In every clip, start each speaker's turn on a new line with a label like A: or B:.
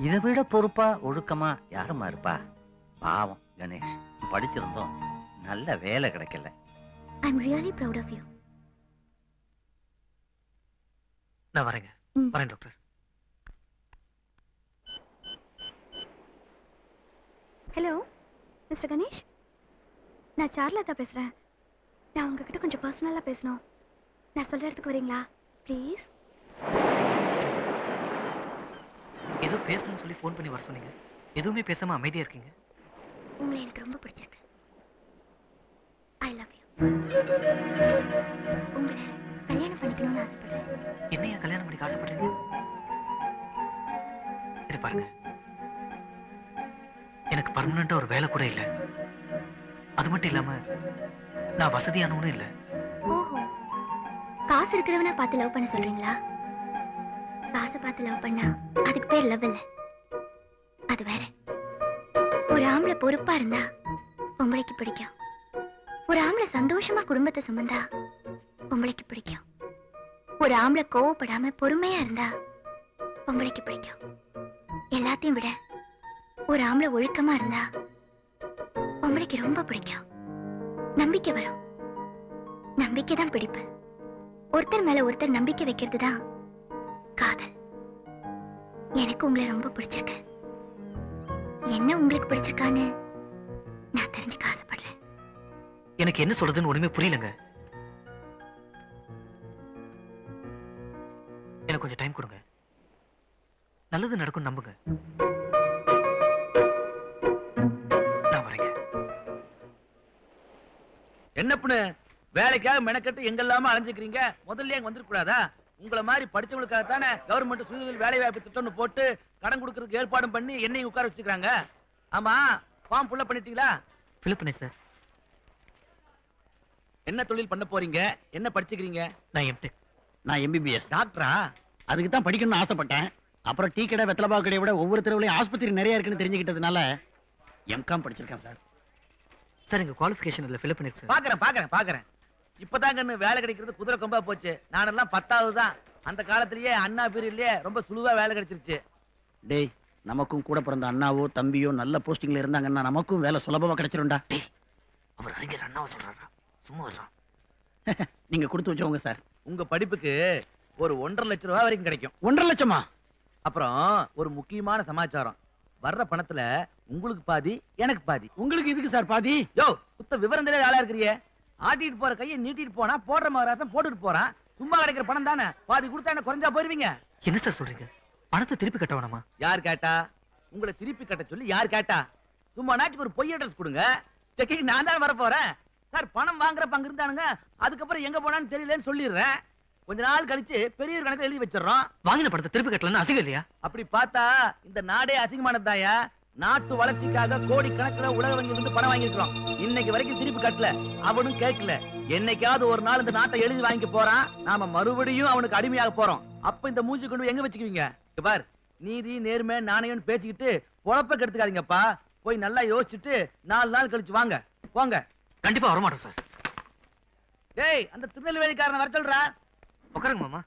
A: இதை விட பொறுப்பா ஒழுக்கமா யாருமா இருப்பா? பாவம் கணேஷ், படிச்சிருந்தோம் நல்ல வேலை கிடைக்கல.
B: I'm really proud of you.
C: நான் வரேங்க. வரேன் டாக்டர்.
B: ஹலோ மிஸ்டர் கணேஷ், நான் சார்லதா பேசுறேன். நான் உங்ககிட்ட கொஞ்சம் பர்சனலா பேசணும். நான் சொல்ற இடத்துக்கு வரீங்களா ப்ளீஸ்?
C: ஏதோ பேசணும்னு சொல்லி ஃபோன் பண்ணி வர சொன்னீங்க. எதுவுமே பேசாம அமைதியா இருக்கீங்க.
B: உங்களை எனக்கு ரொம்ப பிடிச்சிருக்கு. I love you. உங்களை கல்யாணம் பண்ணிக்கணும்னு ஆசைப்படுறேன்.
C: என்னையா கல்யாணம் பண்ணிக்க ஆசைப்படுறீங்க? இது பாருங்க, எனக்கு பர்மனண்டா ஒரு வேலை கூட இல்ல. அது மட்டும் இல்லாம நான் வசதியானவனும் இல்ல.
B: ஓஹோ, காசு இருக்கிறவனா பார்த்து லவ் பண்ண சொல்றீங்களா? காசை பார்த்து லவ் பண்ணா அதுக்கு பேர் லவ் இல்ல, அது வேற. ஒரு ஆம்பளை பொறுப்பா இருந்தா பொம்பளைக்கு பிடிக்கும். ஒரு ஆம்பளை சந்தோஷமா குடும்பத்தை சுமந்தா பொம்பளைக்கு பிடிக்கும். ஒரு ஆம்பளை கோவப்படாம பொறுமையா இருந்தா பொம்பளைக்கு பிடிக்கும். எல்லாத்தையும் விட ஒரு ஆம்பளை ஒழுக்கமா இருந்தா பொம்பளைக்கு ரொம்ப பிடிக்கும். நம்பிக்கை வரும். நம்பிக்கை தான் பிடிப்பு. ஒருத்தர் மேல ஒருத்தர் நம்பிக்கை வைக்கிறது தான் காதல். எனக்கு உங்களை ரொம்ப பிடிச்சிருக்கு. என்ன உங்களுக்கு பிடிச்சிருக்கான்னு நான் தெரிஞ்சுக்க ஆசைப்படுறேன்.
C: எனக்கு என்ன சொல்றதுன்னு ஒண்ணுமே புரியலங்க. எனக்கு கொஞ்சம் டைம் கொடுங்க. நல்லது நடக்கும் நம்புங்க. நான் வரேங்க.
A: என்ன பண்ணு, வேலைக்காக மெனக்கட்டு எங்கெல்லாம அலைஞ்சுக்கிறீங்க? முதல்ல அங்க வந்துருக்க கூடாதா? உங்களை மாதிரி படிச்சவங்களுக்காக தானே கவர்மெண்ட் சுயதொழில் வேலை வாய்ப்பு திட்டம்னு போட்டு கடன் கொடுக்கறதுக்கு ஏற்பாடும் பண்ணி என்னையும் உட்கார வச்சுக்கிறாங்க. ஆமா, ஃபார்ம் ஃபுல்லா பண்ணிட்டீங்களா?
C: ஃபில் பண்ணேன் சார்.
A: என்ன தொழில் பண்ண போறீங்க? என்ன படிச்சுக்கிறீங்க?
C: நான் எம்டெக்.
D: நான் எம்பிபிஎஸ்.
A: டாக்டரா?
D: அதுக்கு தான் படிக்கணும்னு ஆசைப்பட்டேன். அப்புறம் டீ கடை வெத்தலபாவு கடையை விட ஒவ்வொரு தெருவுலையும் ஆஸ்பத்திரி நிறைய இருக்குன்னு தெரிஞ்சுக்கிட்டதுனால எம்காம் படிச்சிருக்கேன் சார்.
C: சார் எங்க குவாலிஃபிகேஷன் இல்ல ஃபில் பண்ணிருக்கேன் சார்.
A: பாக்குறேன். இப்பதாங்க வேலை கிடைக்கிறது குதிரை கொம்பா போச்சு. நானெல்லாம் 10வது தான். அந்த காலத்திலேயே அண்ணா பீரியட்லயே ரொம்ப சுழுவா வேலை கிடைச்சிருச்சு.
D: டேய், நமக்கும் கூட பிறந்த அண்ணாவோ தம்பியோ நல்ல போஸ்டிங்ல இருந்தாங்கன்னா நமக்கும் வேலை சுலபமா கிடைச்சிரும்டா.
C: டேய், அவர் அறிஞர் அண்ணாவை சொல்றாரா? சும்மா வர்றான்.
D: நீங்க கொடுத்து வச்சவங்க சார்.
A: உங்க படிப்புக்கு ஒரு 1.5 லட்சம் ரூபாய் வரைக்கும் கிடைக்கும்.
D: 1.5 லட்சமா?
A: அப்புறம் ஒரு முக்கியமான சமாச்சாரம். வர்ற பணத்துல உங்களுக்கு பாதி, எனக்கு பாதி.
D: உங்களுக்கு இதுக்கு சார் பாதி?
A: யோ, குத்த விவரம் தெரியாத ஆளா இருக்கிறியே. ஆட்டிட்டு போற கையை நீட்டிட்டு போனா போடுற மகராசம் போட்டுட்டு போறான். சும்மா கிடைக்கிற பணம் தானே, பாதி கொடுத்தா என்ன குறைஞ்சா போயிருவீங்க?
C: என்ன சார் சொல்றீங்க? பணத்தை திருப்பி கட்ட வேணாமா?
A: யார் கேட்டா? உங்களை திருப்பி கட்ட சொல்லி யார் கேட்டா? சும்மா நாச்சுக்கு ஒரு பொய் அட்ரஸ் கொடுங்க. செக்கிங் நான் தான் வர போறேன். சார், பணம் வாங்குற பங்கு இருந்தானுங்க, அதுக்கப்புறம் எங்க போனான்னு தெரியலன்னு சொல்லிடுறேன். கொஞ்ச நாள் கழிச்சு பெரிய கணக்கு எழுதி வச்சிடறோம்.
C: வாங்கின பணத்தை திருப்பி கட்டலன்னு அசிங்கம் இல்லையா?
A: அப்படி பார்த்தா இந்த நாடே அசிங்கமானதாயா. நாட்டு வளர்ச்சிக்காக கோடி கணக்குல உலக வங்கியில இருந்து பணம் வாங்கிருக்கிறோம். இன்னைக்கு வரைக்கும் திருப்பி கட்டல, அவனும் கேட்கல. என்னைக்காவது ஒரு நாள் இந்த நாட்டை எழுதி வாங்கி போறான், நாம மறுபடியும் அவனுக்கு அடிமையாக போறோம். அப்ப இந்த மூஞ்சி கொண்டு எங்க வச்சுக்குவீங்க? பார், நீதி நேர்மை நாணயம் பேசிக்கிட்டு பொழப்ப கெடுத்துக்காதீங்கப்பா. போய் நல்லா யோசிச்சுட்டு 4 நாள் கழிச்சு வாங்க. போங்க.
C: கண்டிப்பா வரமாட்டோம் சார்.
A: டேய், அந்த திருநெல்வேலிக்காரனை வர சொல்றா.
C: உட்காருங்க மாமா.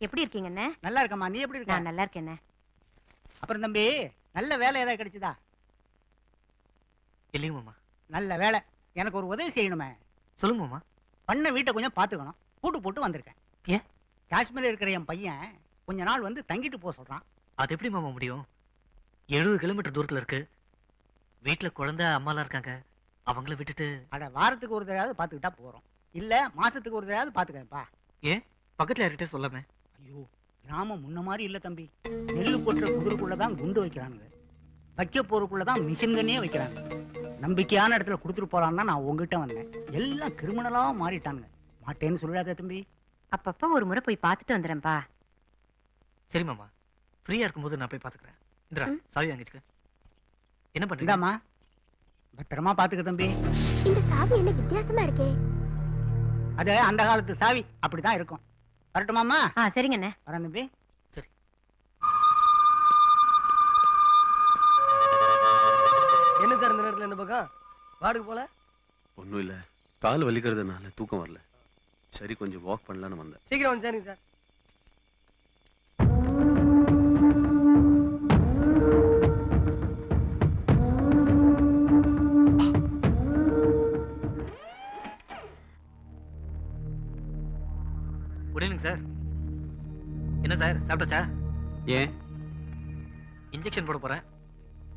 E: எப்படி இருக்கீங்க அண்ணே?
F: நல்லா இருக்கம்மா, நீ எப்படி இருக்க?
E: நான் நல்லா இருக்கேன்.
F: அப்புறம் தம்பி, நல்ல வேலை ஏதாவது கிடைச்சதா?
C: இல்லைங்க மாமா.
F: நல்ல வேலை. எனக்கு ஒரு உதவி செய்யணுமே.
C: சொல்லுங்க மாமா.
F: பண்ண வீட்டை கொஞ்சம் பாத்துக்கணும். கூட்டு போட்டு வந்திருக்கேன்.
C: ஏன்?
F: காஷ்மீர்ல இருக்கிற என் பையன் கொஞ்ச நாள் வந்து தங்கிட்டு போக சொல்றான்.
C: அது எப்படி மாமா முடியும்? 70 கிலோமீட்டர் தூரத்துல இருக்கு. வீட்டுல குழந்தை அம்மாலாம் இருக்காங்க. அவங்கள விட்டுட்டு
F: அட, வாரத்துக்கு ஒரு தடவையாவது பாத்துக்கிட்டா போறோம். இல்ல மாசத்துக்கு ஒரு தடவையாவது பாத்துக்கப்பா.
C: ஏன் பக்கத்துல யார்கிட்ட சொல்லாம?
F: ஐயோ, கிராமம் முன்ன மாதிரி இல்ல தம்பி. நெல்லு கொட்டுற குதிரைக்குள்ளதான் குண்டு வைக்கிறானுங்க. வைக்க போறதுக்குள்ளதான் மிஷின்கன்னே வைக்கிறாங்க. நம்பிக்கையான இடத்துல கொடுத்துட்டு போறான்னா நான் உங்ககிட்ட வந்தேன். எல்லாம் கிரிமினலா மாறிட்டானுங்க. மாட்டேன்னு சொல்லிடாத தம்பி.
E: அப்பப்ப ஒரு முறை போய் பார்த்துட்டு வந்துடுறேன்பா.
C: சரி மாமா, ஃப்ரீயா இருக்கும்போது நான் போய் பாத்துக்கிறேன். இந்திரா, சாவி வாங்கிச்சுக்க. என்ன பண்றீங்க?
F: இந்தாம்மா, பத்திரமா பாத்துக்க தம்பி.
B: இந்த சாவி என்ன வித்தியாசமா இருக்கே?
F: அது அந்த காலத்து சாவி, அப்படிதான் இருக்கும். வரட்டுமாமா?
E: சரிங்க அண்ணே.
F: வரேன் தம்பி.
C: சரி.
G: என்ன சார் இந்த நேரத்துல இந்த பக்கம் வார்டுக்கு போல?
H: ஒன்றும் இல்லை, கால் வலிக்கிறதுனால தூக்கம் வரல. சரி, கொஞ்சம் வாக் பண்ணலான்னு வந்தேன்.
G: சீக்கிரம் வந்து சேருங்க சார்.
C: சாப்பிட்டாச்சா?
H: ஏன்?
C: இன்ஜெக்ஷன் போட போறேன்.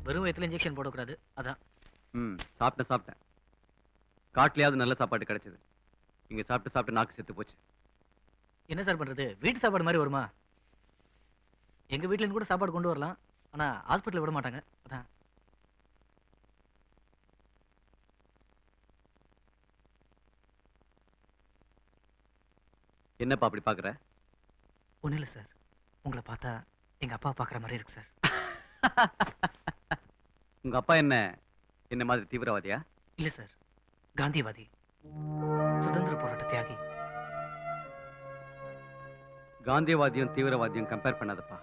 C: வெறும் வயித்துல இன்ஜெக்ஷன் போடக்கூடாது, அதான்.
H: சாப்பிட்டேன். காட்டுலயாவது நல்ல சாப்பாடு கிடைச்சது. இங்க சாப்பிட்டு நாக்கு செத்து போச்சு.
C: என்ன சார் பண்றது? வீட்டு சாப்பாடு மாதிரி வருமா? எங்க வீட்ல இருந்து கூட சாப்பாடு கொண்டு வரலாம், ஆனா ஹாஸ்பிட்டல் விட மாட்டாங்க, அதான்.
H: என்னப்பா அப்படி பாக்குற?
C: ஒண்ணும் இல்ல சார், உங்களை பார்த்தா எங்க அப்பா பாக்குற மாதிரி இருக்கு சார்.
H: உங்க அப்பா என்ன மாதிரி தீவிரவாதியா?
C: இல்ல சார், காந்தியவாதி, சுதந்திர போராட்ட தியாகி.
H: காந்தியவாதியும் தீவிரவாதியும் கம்பேர் பண்ணாதப்பா.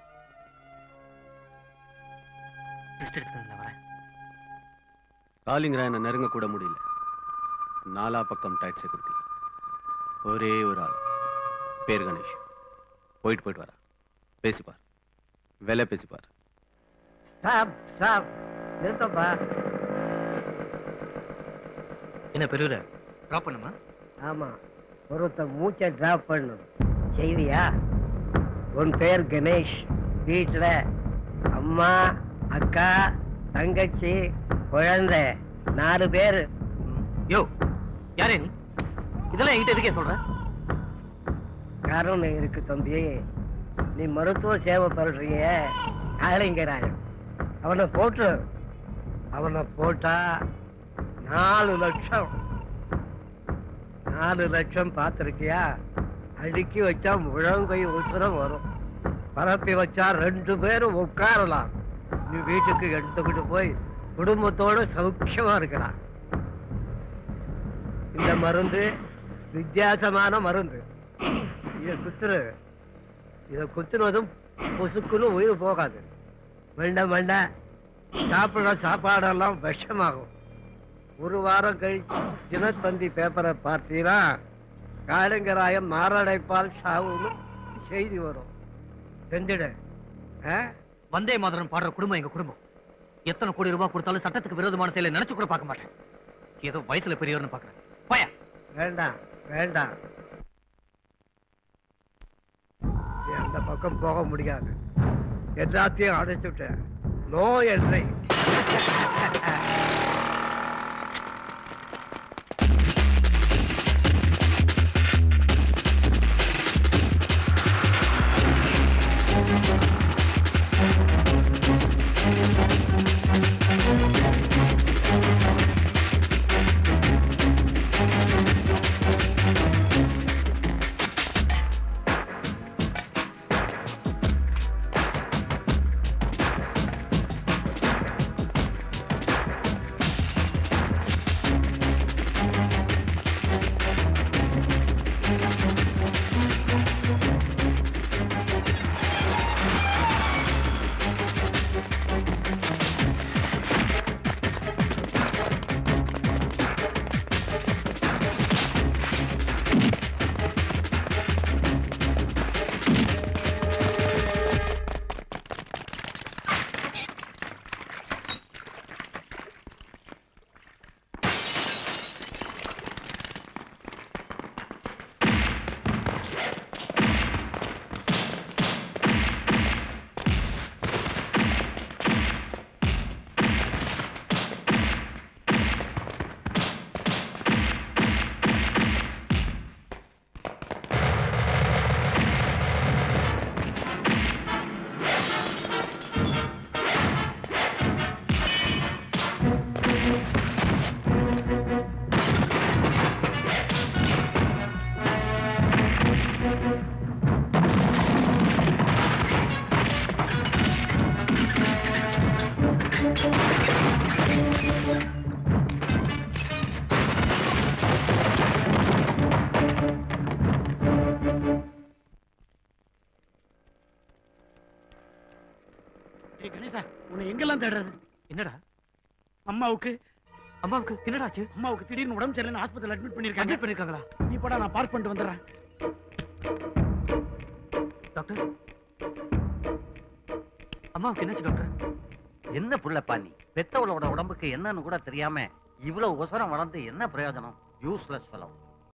C: ரெஸ்ட் எடுத்துக்கங்க, நான் வரேன்.
H: காலிங்கரா என்ன நெருங்க கூட முடியல. நாலா பக்கம் டைட் செக்யூரிட்டி. ஒரே ஒரு ஆள், பேர் கணேஷ். போயிட்டு வரா. பேசிப்பார், வேலை பேசிப்பார்.
G: ஸ்டாப் நிறுத்தப்பா.
C: என்ன பெரியவர டிராப் பண்ணுமா?
G: ஆமா, ஒருத்த மூச்சை டிராப் பண்ணும். செய்வியா? உன் பேர் கணேஷ். வீட்டுல அம்மா, அக்கா, தங்கச்சி, குழந்தை, 4 பேரு.
C: யோ, யாரே நீ? இதெல்லாம் என்கிட்ட எதுக்கே சொல்ற?
G: காரணம் இருக்கு தம்பி. நீ மருத்துவ சேவை பண்றீங்க, காளிங்கராயன். அவனை போட்டா 4 லட்சம். 4 லட்சம் பார்த்திருக்கியா? அடுக்கி வச்சா முழங்கை உசுரம் வரும். பரப்பி வச்சா 2 பேரும் உட்காரலாம். நீ வீட்டுக்கு எடுத்துக்கிட்டு போய் குடும்பத்தோட சௌக்கியமா இருக்கிறான். இந்த மருந்து வித்தியாசமான மருந்து. இதை குத்துனதும் பொசுக்குன்னு உயிர் போகாது. மண்ட சாப்பிட சாப்பாடெல்லாம் விஷமாகும். 1 வாரம் கழிச்சு தினத்தந்தி பேப்பரை பார்த்தீங்கன்னா காளிங்கராயன் மாரடைப்பால் சாவுன்னு செய்தி வரும். செஞ்சிடு.
C: வந்தே மாதரம் பாடுற குடும்பம் எங்க குடும்பம். எத்தனை கோடி ரூபாய் கொடுத்தாலும் சட்டத்துக்கு விரோதமான செயலை நினைச்சு கூட பார்க்க மாட்டேன். ஏதோ வயசுல பெரியவர்னு பாக்குறேன். பய
G: வேண்டாம். அந்த பக்கம் போக முடியாது. எல்லாத்தையும் அடைச்சுட்டேன். நோ எல்லை.
D: கணேசா, உன்னை எங்கெல்லாம் தேடுறது?
C: என்னடா?
D: அம்மாவுக்கு
C: என்னடாச்சு?
D: அம்மாவுக்கு திடீர்னு உடம்பு சரியில்லைன்னு ஹாஸ்பிட்டல் அட்மிட் பண்ணிருக்காங்களா? நீ போடா, நான் பார்க் பண்ணிட்டு வந்துடுறேன்.
C: டாக்டர், அம்மாவுக்கு என்னாச்சு டாக்டர்?
I: என்ன புள்ளப்பா நீ? பெத்தவளோட உடம்புக்கு என்னன்னு கூட தெரியாம இவ்வளவு உசரம் வளர்ந்து என்ன பிரயோஜனம்? Useless fellow.